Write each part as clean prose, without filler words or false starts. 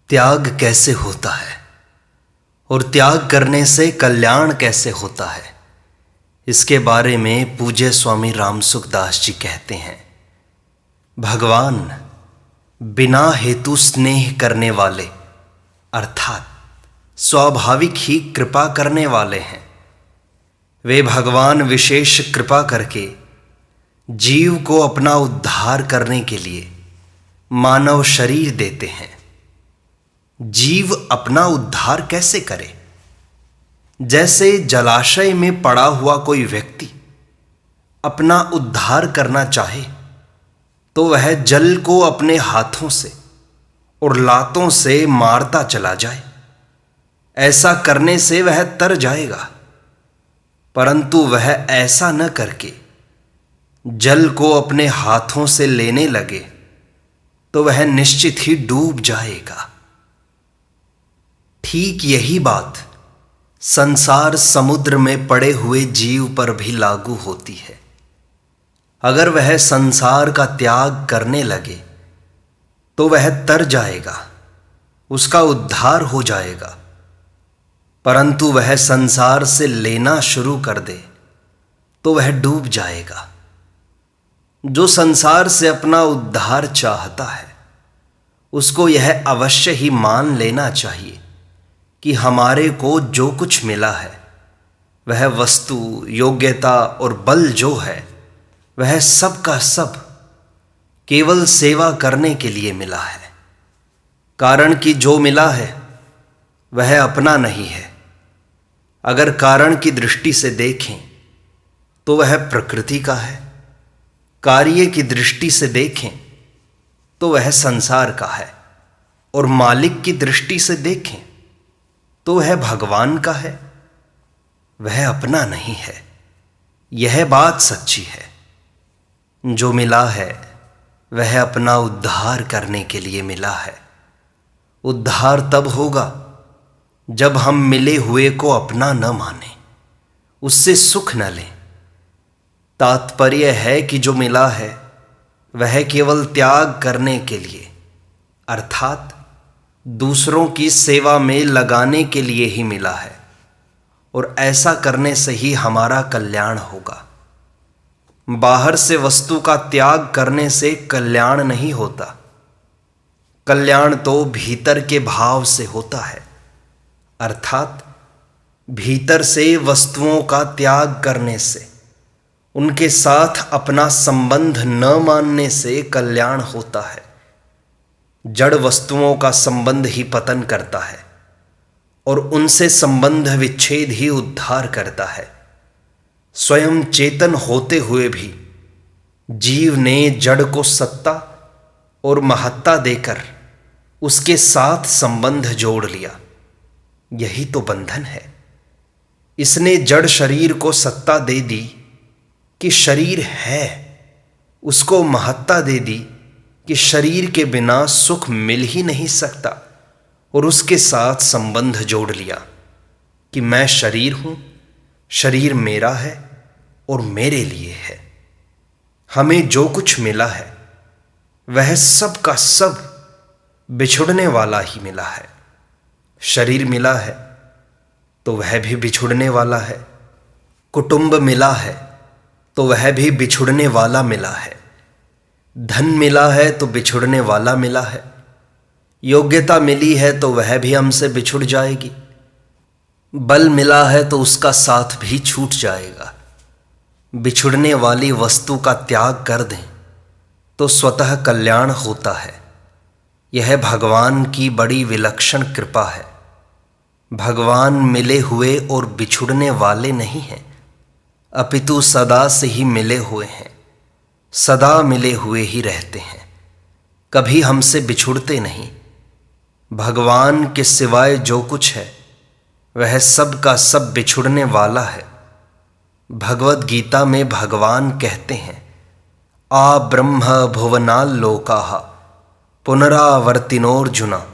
त्याग कैसे होता है और त्याग करने से कल्याण कैसे होता है, इसके बारे में पूज्य स्वामी रामसुखदास जी कहते हैं। भगवान बिना हेतु स्नेह करने वाले अर्थात स्वाभाविक ही कृपा करने वाले हैं। वे भगवान विशेष कृपा करके जीव को अपना उद्धार करने के लिए मानव शरीर देते हैं। जीव अपना उद्धार कैसे करे? जैसे जलाशय में पड़ा हुआ कोई व्यक्ति अपना उद्धार करना चाहे तो वह जल को अपने हाथों से और लातों से मारता चला जाए। ऐसा करने से वह तर जाएगा, परंतु वह ऐसा न करके जल को अपने हाथों से लेने लगे तो वह निश्चित ही डूब जाएगा। ठीक यही बात संसार समुद्र में पड़े हुए जीव पर भी लागू होती है। अगर वह संसार का त्याग करने लगे तो वह तर जाएगा, उसका उद्धार हो जाएगा, परंतु वह संसार से लेना शुरू कर दे तो वह डूब जाएगा। जो संसार से अपना उद्धार चाहता है उसको यह अवश्य ही मान लेना चाहिए कि हमारे को जो कुछ मिला है वह वस्तु, योग्यता और बल जो है वह सब का सब केवल सेवा करने के लिए मिला है। कारण कि जो मिला है वह अपना नहीं है। अगर कारण की दृष्टि से देखें तो वह प्रकृति का है, कार्य की दृष्टि से देखें तो वह संसार का है, और मालिक की दृष्टि से देखें तो वह भगवान का है, वह अपना नहीं है। यह बात सच्ची है। जो मिला है वह अपना उद्धार करने के लिए मिला है। उद्धार तब होगा जब हम मिले हुए को अपना न माने, उससे सुख न लें। तात्पर्य है कि जो मिला है वह केवल त्याग करने के लिए अर्थात दूसरों की सेवा में लगाने के लिए ही मिला है, और ऐसा करने से ही हमारा कल्याण होगा। बाहर से वस्तु का त्याग करने से कल्याण नहीं होता। कल्याण तो भीतर के भाव से होता है, अर्थात भीतर से वस्तुओं का त्याग करने से, उनके साथ अपना संबंध न मानने से कल्याण होता है। जड़ वस्तुओं का संबंध ही पतन करता है और उनसे संबंध विच्छेद ही उद्धार करता है। स्वयं चेतन होते हुए भी जीव ने जड़ को सत्ता और महत्ता देकर उसके साथ संबंध जोड़ लिया। यही तो बंधन है। इसने जड़ शरीर को सत्ता दे दी कि शरीर है, उसको महत्ता दे दी कि शरीर के बिना सुख मिल ही नहीं सकता, और उसके साथ संबंध जोड़ लिया कि मैं शरीर हूं, शरीर मेरा है और मेरे लिए है। हमें जो कुछ मिला है वह सब का सब बिछुड़ने वाला ही मिला है। शरीर मिला है तो वह भी बिछुड़ने वाला है। कुटुंब मिला है तो वह भी बिछुड़ने वाला मिला है। धन मिला है तो बिछुड़ने वाला मिला है। योग्यता मिली है तो वह भी हमसे बिछुड़ जाएगी। बल मिला है तो उसका साथ भी छूट जाएगा। बिछुड़ने वाली वस्तु का त्याग कर दें तो स्वतः कल्याण होता है। यह भगवान की बड़ी विलक्षण कृपा है। भगवान मिले हुए और बिछुड़ने वाले नहीं हैं, अपितु सदा से ही मिले हुए हैं। सदा मिले हुए ही रहते हैं, कभी हमसे बिछुड़ते नहीं। भगवान के सिवाय जो कुछ है वह सब का सब बिछुड़ने वाला है। भगवद गीता में भगवान कहते हैं, आ ब्रह्म भुवनाल लोकाः पुनरावर्तिनोर्जुना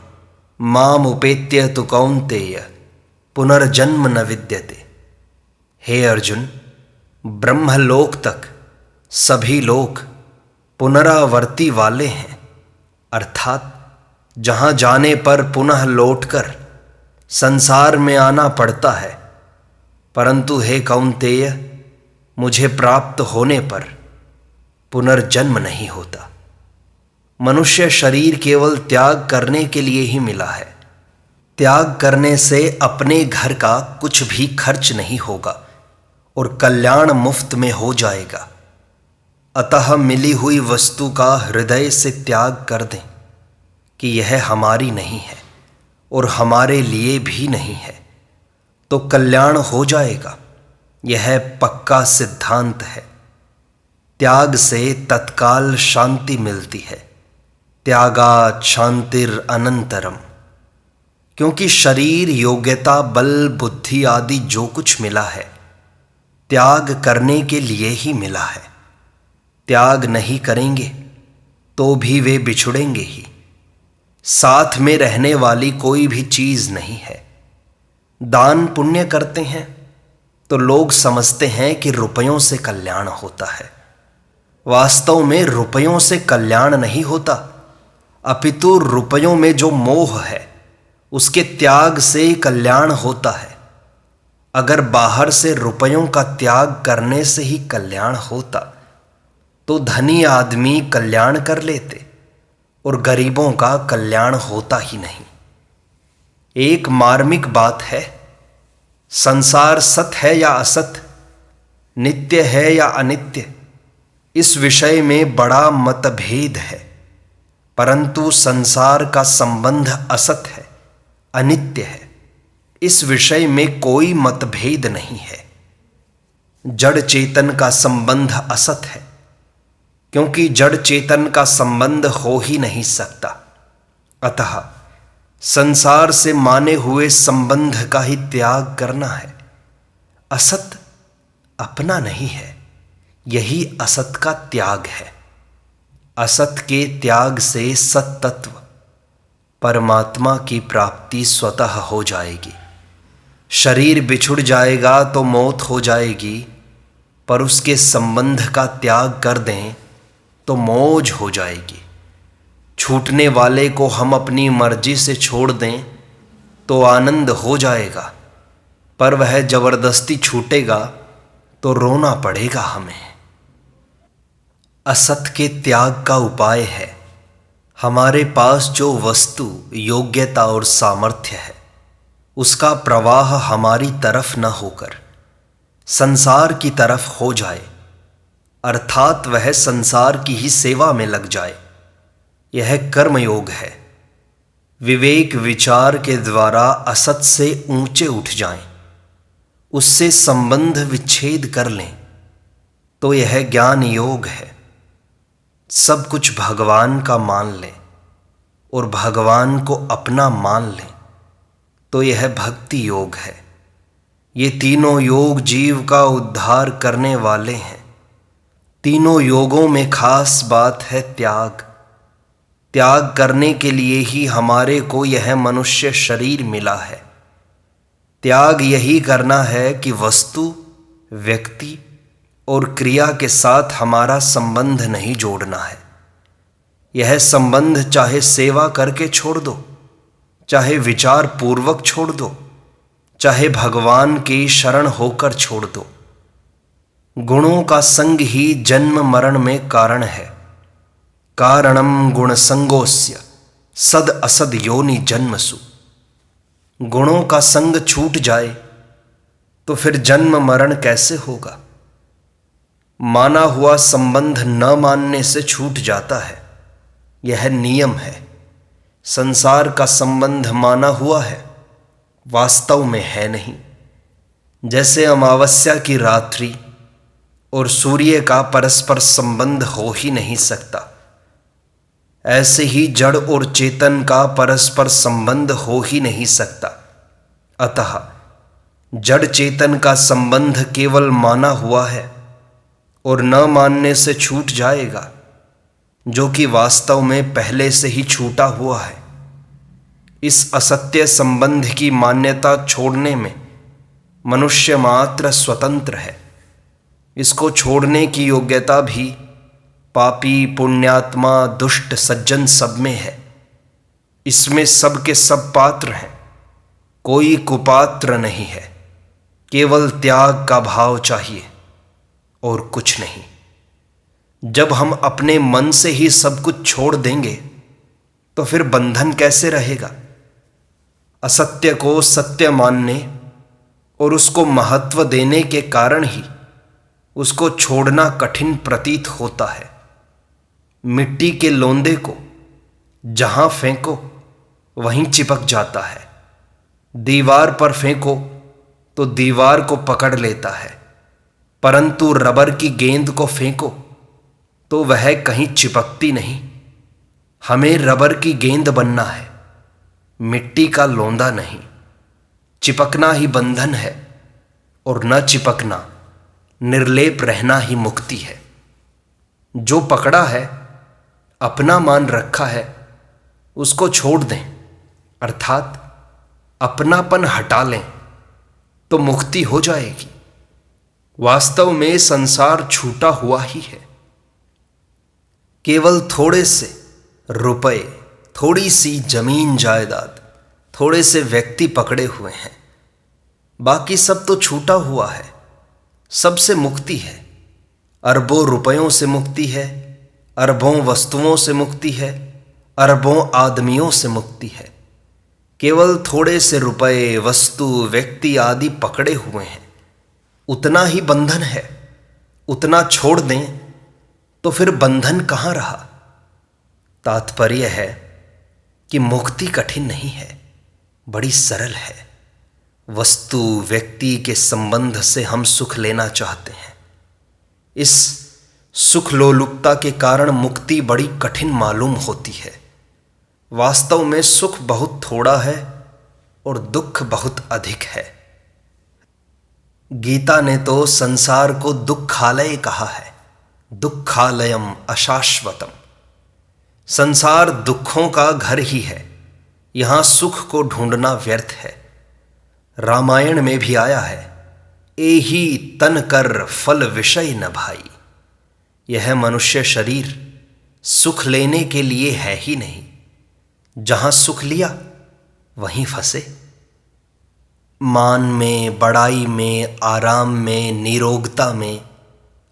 माम उपेत्य तु कौन्तेय पुनर्जन्म न विद्यते। हे अर्जुन, ब्रह्मलोक तक सभी लोग पुनरावर्ती वाले हैं, अर्थात जहां जाने पर पुनः लौटकर संसार में आना पड़ता है, परंतु हे कौन्तेय, मुझे प्राप्त होने पर पुनर्जन्म नहीं होता। मनुष्य शरीर केवल त्याग करने के लिए ही मिला है। त्याग करने से अपने घर का कुछ भी खर्च नहीं होगा और कल्याण मुफ्त में हो जाएगा। अतः मिली हुई वस्तु का हृदय से त्याग कर दें कि यह हमारी नहीं है और हमारे लिए भी नहीं है, तो कल्याण हो जाएगा। यह पक्का सिद्धांत है। त्याग से तत्काल शांति मिलती है। त्यागात् शांतिर अनंतरम। क्योंकि शरीर, योग्यता, बल, बुद्धि आदि जो कुछ मिला है, त्याग करने के लिए ही मिला है। त्याग नहीं करेंगे तो भी वे बिछुड़ेंगे ही। साथ में रहने वाली कोई भी चीज नहीं है। दान पुण्य करते हैं तो लोग समझते हैं कि रुपयों से कल्याण होता है। वास्तव में रुपयों से कल्याण नहीं होता, अपितु रुपयों में जो मोह है उसके त्याग से कल्याण होता है। अगर बाहर से रुपयों का त्याग करने से ही कल्याण होता तो धनी आदमी कल्याण कर लेते और गरीबों का कल्याण होता ही नहीं। एक मार्मिक बात है, संसार सत है या असत, नित्य है या अनित्य, इस विषय में बड़ा मतभेद है। परंतु संसार का संबंध असत है, अनित्य है, इस विषय में कोई मतभेद नहीं है। जड़ चेतन का संबंध असत है, क्योंकि जड़ चेतन का संबंध हो ही नहीं सकता। अतः संसार से माने हुए संबंध का ही त्याग करना है। असत अपना नहीं है, यही असत का त्याग है। असत के त्याग से सत तत्व परमात्मा की प्राप्ति स्वतः हो जाएगी। शरीर बिछुड़ जाएगा तो मौत हो जाएगी, पर उसके संबंध का त्याग कर दें तो मौज हो जाएगी। छूटने वाले को हम अपनी मर्जी से छोड़ दें तो आनंद हो जाएगा, पर वह जबरदस्ती छूटेगा तो रोना पड़ेगा हमें। असत के त्याग का उपाय है, हमारे पास जो वस्तु, योग्यता और सामर्थ्य है उसका प्रवाह हमारी न होकर संसार की तरफ हो जाए, अर्थात वह संसार की ही सेवा में लग जाए। यह कर्मयोग है। विवेक विचार के द्वारा असत से ऊंचे उठ जाएं, उससे संबंध विच्छेद कर लें, तो यह ज्ञान योग है। सब कुछ भगवान का मान लें और भगवान को अपना मान लें, तो यह भक्ति योग है। ये तीनों योग जीव का उद्धार करने वाले हैं। तीनों योगों में खास बात है त्याग। त्याग करने के लिए ही हमारे को यह मनुष्य शरीर मिला है। त्याग यही करना है कि वस्तु, व्यक्ति और क्रिया के साथ हमारा संबंध नहीं जोड़ना है। यह संबंध चाहे सेवा करके छोड़ दो, चाहे विचार पूर्वक छोड़ दो, चाहे भगवान की शरण होकर छोड़ दो। गुणों का संग ही जन्म मरण में कारण है। कारणम गुण संगोस्य सद असद योनि जन्मसु। गुणों का संग छूट जाए तो फिर जन्म मरण कैसे होगा। माना हुआ संबंध न मानने से छूट जाता है, यह नियम है। संसार का संबंध माना हुआ है, वास्तव में है नहीं। जैसे अमावस्या की रात्रि और सूर्य का परस्पर संबंध हो ही नहीं सकता, ऐसे ही जड़ और चेतन का परस्पर संबंध हो ही नहीं सकता। अतः जड़ चेतन का संबंध केवल माना हुआ है और न मानने से छूट जाएगा, जो कि वास्तव में पहले से ही छूटा हुआ है। इस असत्य संबंध की मान्यता छोड़ने में मनुष्य मात्र स्वतंत्र है। इसको छोड़ने की योग्यता भी पापी, पुण्यात्मा, दुष्ट, सज्जन सब में है। इसमें सब के सब पात्र हैं, कोई कुपात्र नहीं है। केवल त्याग का भाव चाहिए और कुछ नहीं। जब हम अपने मन से ही सब कुछ छोड़ देंगे तो फिर बंधन कैसे रहेगा? असत्य को सत्य मानने और उसको महत्व देने के कारण ही उसको छोड़ना कठिन प्रतीत होता है। मिट्टी के लोंदे को जहां फेंको वहीं चिपक जाता है। दीवार पर फेंको तो दीवार को पकड़ लेता है, परंतु रबर की गेंद को फेंको तो वह कहीं चिपकती नहीं। हमें रबर की गेंद बनना है, मिट्टी का लोंदा नहीं। चिपकना ही बंधन है और न चिपकना, निर्लेप रहना ही मुक्ति है। जो पकड़ा है, अपना मान रखा है, उसको छोड़ दें, अर्थात अपनापन हटा लें तो मुक्ति हो जाएगी। वास्तव में संसार छूटा हुआ ही है। केवल थोड़े से रुपए, थोड़ी सी जमीन जायदाद, थोड़े से व्यक्ति पकड़े हुए हैं, बाकी सब तो छूटा हुआ है। सबसे मुक्ति है। अरबों रुपयों से मुक्ति है, अरबों वस्तुओं से मुक्ति है, अरबों आदमियों से मुक्ति है। केवल थोड़े से रुपए, वस्तु, व्यक्ति आदि पकड़े हुए हैं, उतना ही बंधन है। उतना छोड़ दें तो फिर बंधन कहाँ रहा? तात्पर्य है कि मुक्ति कठिन नहीं है, बड़ी सरल है। वस्तु व्यक्ति के संबंध से हम सुख लेना चाहते हैं। इस सुख लोलुपता के कारण मुक्ति बड़ी कठिन मालूम होती है। वास्तव में सुख बहुत थोड़ा है और दुख बहुत अधिक है। गीता ने तो संसार को दुखालय कहा है, दुखालयम अशाश्वतम। संसार दुखों का घर ही है, यहां सुख को ढूंढना व्यर्थ है। रामायण में भी आया है, एही तन कर फल विषय न भाई। यह मनुष्य शरीर सुख लेने के लिए है ही नहीं, जहां सुख लिया वहीं फंसे। मान में, बड़ाई में, आराम में, निरोगता में,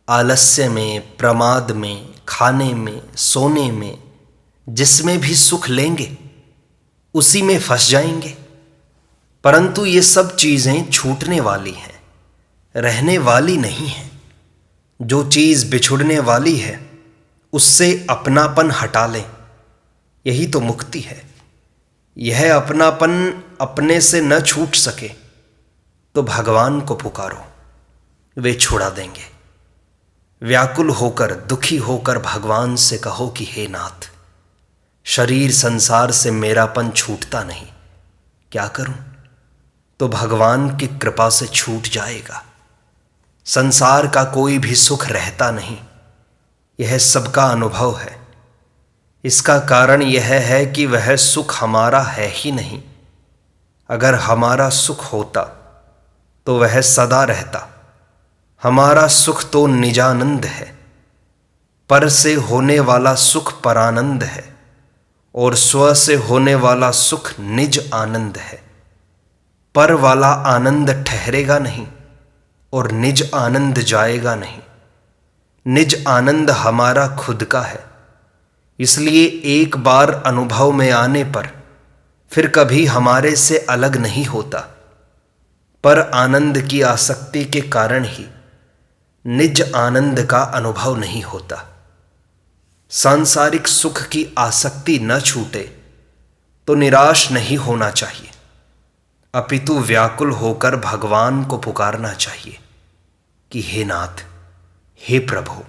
आलस्य में, प्रमाद में, खाने में, सोने में, जिसमें भी सुख लेंगे उसी में फंस जाएंगे। परंतु ये सब चीजें छूटने वाली हैं, रहने वाली नहीं हैं। जो चीज बिछुड़ने वाली है उससे अपनापन हटा लें, यही तो मुक्ति है। यह अपनापन अपने से न छूट सके तो भगवान को पुकारो, वे छुड़ा देंगे। व्याकुल होकर, दुखी होकर भगवान से कहो कि हे नाथ, शरीर संसार से मेरापन छूटता नहीं, क्या करूं? तो भगवान की कृपा से छूट जाएगा। संसार का कोई भी सुख रहता नहीं, यह सबका अनुभव है। इसका कारण यह है कि वह सुख हमारा है ही नहीं। अगर हमारा सुख होता तो वह सदा रहता। हमारा सुख तो निजानंद है, पर से होने वाला सुख परानंद है और स्व से होने वाला सुख निज आनंद है। पर वाला आनंद ठहरेगा नहीं और निज आनंद जाएगा नहीं। निज आनंद हमारा खुद का है, इसलिए एक बार अनुभव में आने पर फिर कभी हमारे से अलग नहीं होता। पर आनंद की आसक्ति के कारण ही निज आनंद का अनुभव नहीं होता। सांसारिक सुख की आसक्ति न छूटे तो निराश नहीं होना चाहिए, अपितु व्याकुल होकर भगवान को पुकारना चाहिए कि हे नाथ, हे प्रभु,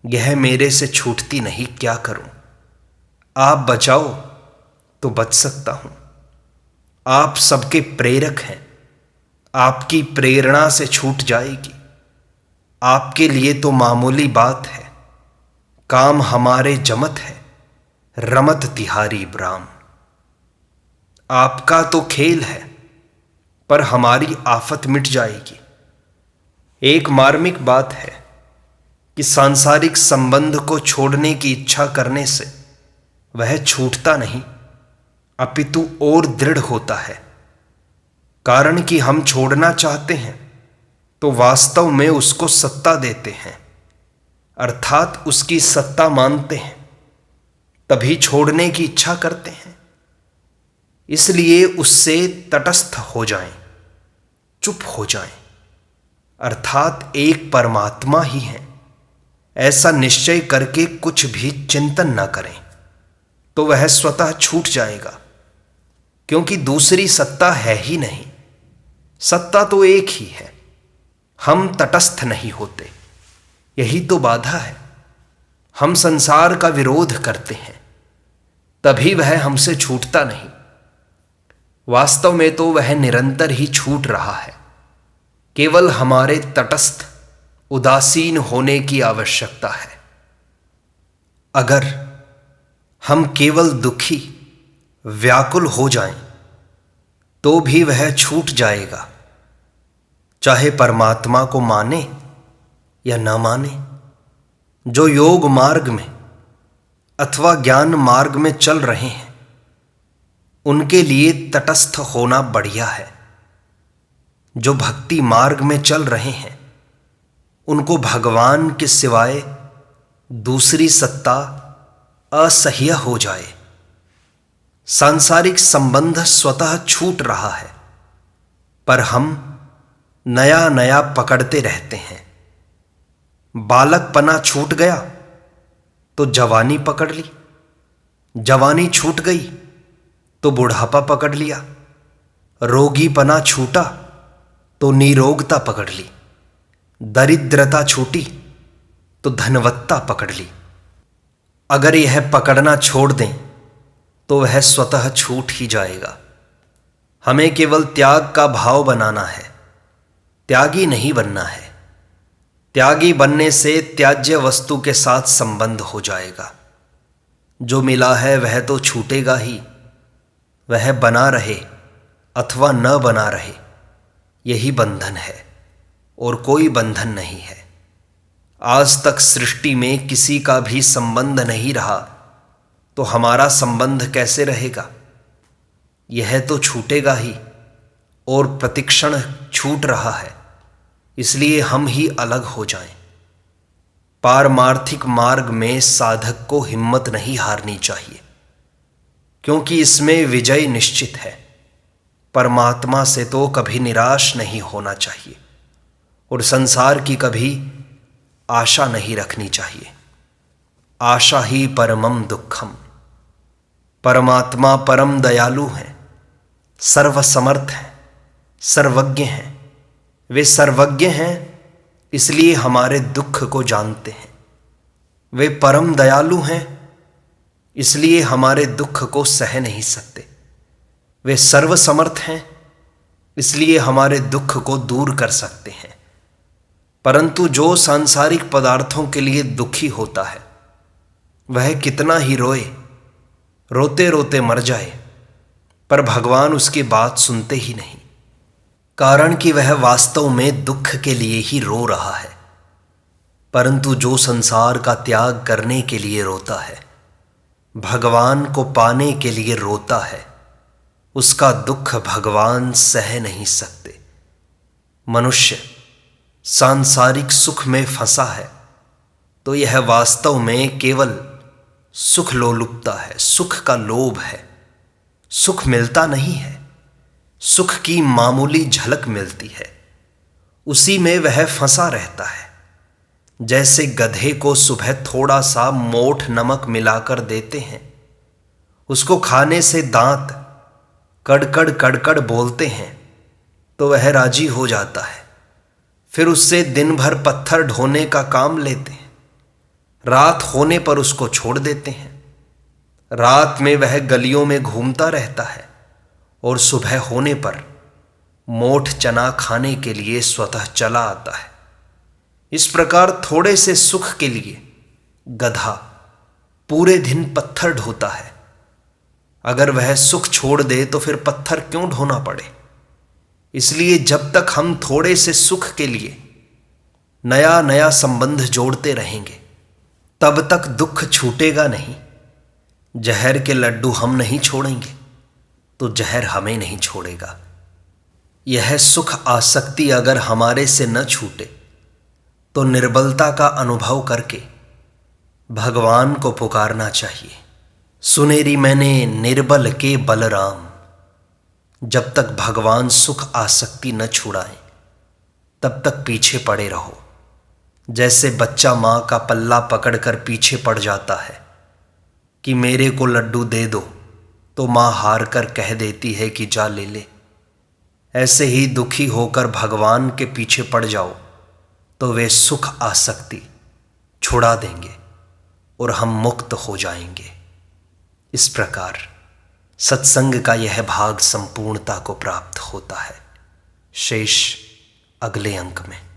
यह मेरे से छूटती नहीं, क्या करूं? आप बचाओ तो बच सकता हूं। आप सबके प्रेरक हैं, आपकी प्रेरणा से छूट जाएगी। आपके लिए तो मामूली बात है, काम हमारे जमत है, रमत तिहारी ब्राम। आपका तो खेल है, पर हमारी आफत मिट जाएगी। एक मार्मिक बात है कि सांसारिक संबंध को छोड़ने की इच्छा करने से वह छूटता नहीं, अपितु और दृढ़ होता है। कारण कि हम छोड़ना चाहते हैं तो वास्तव में उसको सत्ता देते हैं, अर्थात उसकी सत्ता मानते हैं, तभी छोड़ने की इच्छा करते हैं। इसलिए उससे तटस्थ हो जाएं, चुप हो जाएं, अर्थात एक परमात्मा ही है ऐसा निश्चय करके कुछ भी चिंतन न करें तो वह स्वतः छूट जाएगा, क्योंकि दूसरी सत्ता है ही नहीं। सत्ता तो एक ही है। हम तटस्थ नहीं होते, यही तो बाधा है। हम संसार का विरोध करते हैं, तभी वह हमसे छूटता नहीं। वास्तव में तो वह निरंतर ही छूट रहा है। केवल हमारे तटस्थ उदासीन होने की आवश्यकता है। अगर हम केवल दुखी व्याकुल हो जाएं, तो भी वह छूट जाएगा, चाहे परमात्मा को माने या न माने। जो योग मार्ग में अथवा ज्ञान मार्ग में चल रहे हैं, उनके लिए तटस्थ होना बढ़िया है। जो भक्ति मार्ग में चल रहे हैं, उनको भगवान के सिवाय दूसरी सत्ता असह्य हो जाए। सांसारिक संबंध स्वतः छूट रहा है, पर हम नया नया पकड़ते रहते हैं। बालकपना छूट गया तो जवानी पकड़ ली, जवानी छूट गई तो बुढ़ापा पकड़ लिया, रोगीपना छूटा तो निरोगता पकड़ ली, दरिद्रता छूटी तो धनवत्ता पकड़ ली। अगर यह पकड़ना छोड़ दें तो वह स्वतः छूट ही जाएगा। हमें केवल त्याग का भाव बनाना है, त्यागी नहीं बनना है। त्यागी बनने से त्याज्य वस्तु के साथ संबंध हो जाएगा। जो मिला है वह तो छूटेगा ही, वह बना रहे अथवा न बना रहे, यही बंधन है और कोई बंधन नहीं है। आज तक सृष्टि में किसी का भी संबंध नहीं रहा, तो हमारा संबंध कैसे रहेगा? यह तो छूटेगा ही, और प्रतिक्षण छूट रहा है, इसलिए हम ही अलग हो जाएं। पारमार्थिक मार्ग में साधक को हिम्मत नहीं हारनी चाहिए, क्योंकि इसमें विजय निश्चित है। परमात्मा से तो कभी निराश नहीं होना चाहिए और संसार की कभी आशा नहीं रखनी चाहिए। आशा ही परमम दुखम। परमात्मा परम दयालु हैं, सर्वसमर्थ हैं, सर्वज्ञ हैं। वे सर्वज्ञ हैं, इसलिए हमारे दुख को जानते हैं। वे परम दयालु हैं, इसलिए हमारे दुख को सह नहीं सकते। वे सर्वसमर्थ हैं, इसलिए हमारे दुख को दूर कर सकते हैं। परंतु जो सांसारिक पदार्थों के लिए दुखी होता है, वह कितना ही रोए, रोते रोते मर जाए, पर भगवान उसकी बात सुनते ही नहीं। कारण कि वह वास्तव में दुख के लिए ही रो रहा है। परंतु जो संसार का त्याग करने के लिए रोता है, भगवान को पाने के लिए रोता है, उसका दुख भगवान सह नहीं सकते। मनुष्य सांसारिक सुख में फंसा है, तो यह वास्तव में केवल सुख लोलुपता है, सुख का लोभ है। सुख मिलता नहीं है, सुख की मामूली झलक मिलती है, उसी में वह फंसा रहता है। जैसे गधे को सुबह थोड़ा सा मोठ नमक मिलाकर देते हैं, उसको खाने से दांत कड़कड़ कड़कड़ बोलते हैं तो वह राजी हो जाता है। फिर उससे दिन भर पत्थर ढोने का काम लेते हैं, रात होने पर उसको छोड़ देते हैं। रात में वह गलियों में घूमता रहता है और सुबह होने पर मोठ चना खाने के लिए स्वतः चला आता है। इस प्रकार थोड़े से सुख के लिए गधा पूरे दिन पत्थर ढोता है। अगर वह सुख छोड़ दे तो फिर पत्थर क्यों ढोना पड़े? इसलिए जब तक हम थोड़े से सुख के लिए नया नया संबंध जोड़ते रहेंगे, तब तक दुख छूटेगा नहीं। जहर के लड्डू हम नहीं छोड़ेंगे, तो जहर हमें नहीं छोड़ेगा। यह सुख आसक्ति अगर हमारे से न छूटे तो निर्बलता का अनुभव करके भगवान को पुकारना चाहिए। सुनेरी मैंने निर्बल के बलराम। जब तक भगवान सुख आसक्ति न छुड़ाएं तब तक पीछे पड़े रहो। जैसे बच्चा माँ का पल्ला पकड़कर पीछे पड़ जाता है कि मेरे को लड्डू दे दो, तो माँ हार कर कह देती है कि जा ले ले। ऐसे ही दुखी होकर भगवान के पीछे पड़ जाओ तो वे सुख आसक्ति छुड़ा देंगे और हम मुक्त हो जाएंगे। इस प्रकार सत्संग का यह भाग संपूर्णता को प्राप्त होता है। शेष अगले अंक में।